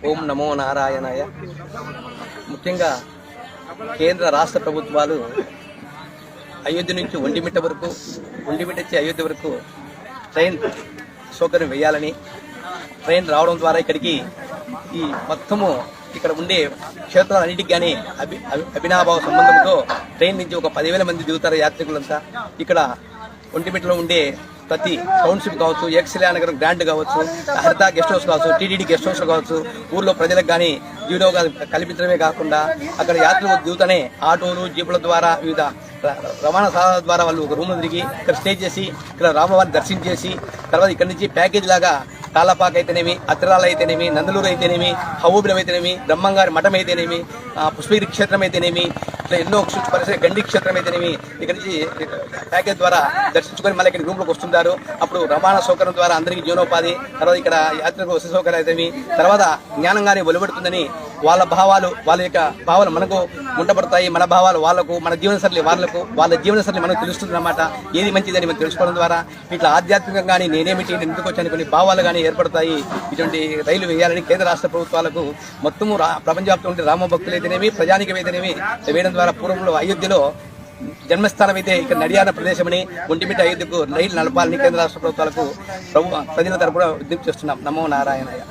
ఓం నమో నారాయణాయ. ముఖ్యంగా కేంద్ర రాష్ట్ర ప్రభుత్వాలు అయోధ్య నుంచి ఒంటిమిట్ట వరకు, ఒంటిమిట్ట నుంచి అయోధ్య వరకు ట్రైన్ సౌకర్యం వేయాలని, ట్రైన్ రావడం ద్వారా ఇక్కడికి ఈ మొత్తము ఇక్కడ ఉండే క్షేత్రాలన్నిటికీ కానీ అభినాభావ సంబంధంతో ట్రైన్ నుంచి ఒక 10,000 మంది దిగుతారు యాత్రికులంతా. ఇక్కడ ఒంటిమిట్టలో ఉండే ప్రతి టౌన్షిప్ కావచ్చు, ఎక్స్ఎల్ఆర్ గ్రాంట్ కావచ్చు, హరిత గెస్ట్ హౌస్ కావచ్చు, టీటీడీ గెస్ట్ హౌస్ కావచ్చు, ఊర్లో ప్రజలకు కానీ జీవనోపాధి కల్పించడమే కాకుండా అక్కడ యాత్రికులు దిగుతూనే ఆటోలు, జీపుల ద్వారా వివిధ రవాణా సాధనాల ద్వారా వాళ్ళు ఒక రూమ్ తిరిగి ఇక్కడ స్టే చేసి ఇక్కడ రామవారిని దర్శించేసి తర్వాత ఇక్కడ నుంచి ప్యాకేజ్ లాగా తాళపాక అయితేనేమి, అత్తిరాలు అయితేనేమి, నందలూరు అయితేనేమి, హవూబిలం అయితేనేమి, బ్రహ్మంగారి మఠం అయితేనేమి, పుష్పగిరి క్షేత్రం అయితేనేమి, ఇట్లా ఎన్నో పరిసర గండి క్షేత్రం అయితేనేమి ఇక్కడ నుంచి ప్యాకేజ్ ద్వారా దర్శించుకొని మళ్ళీ ఇక్కడ రూమ్లోకి వస్తుంటారు. అప్పుడు రవాణా సౌకర్యం ద్వారా అందరికీ జీవనోపాధి, తర్వాత ఇక్కడ యాత్రికులకు వసతి సౌకర్యం అయితేనేమి, తర్వాత జ్ఞానంగానే వెలువడుతుందని వాళ్ళ భావాలు, వాళ్ళ యొక్క భావాలు మనకు ఉండబడతాయి, మన భావాలు వాళ్ళకు, మన జీవనశైలి వాళ్ళకు, వాళ్ళ జీవనశైలి మనకు తెలుస్తుంది అన్నమాట. ఏది మంచిదని మనం తెలుసుకోవడం ద్వారా ఇట్లా ఆధ్యాత్మికంగానే నేనేమిటి, నేను ఎందుకు వచ్చాను కొన్ని భావాలు కానీ ఏర్పడతాయి. ఇటువంటి రైలు వేయాలని కేంద్ర రాష్ట్ర ప్రభుత్వాలకు మొత్తము ప్రపంచవ్యాప్తంగా ఉండే రామ భక్తులు అయితేనేమి, ప్రజానికం అయితేనేమి వేయడం ద్వారా పూర్వంలో అయోధ్యలో జన్మస్థానం అయితే ఇక్కడ నడియాన ప్రదేశమని ఒంటిమిట్ట అయోధ్యకు రైలు నడపాలని కేంద్ర రాష్ట్ర ప్రభుత్వాలకు ప్రజల తరపున విజ్ఞప్తి చేస్తున్నాం. నమో నారాయణయ్య.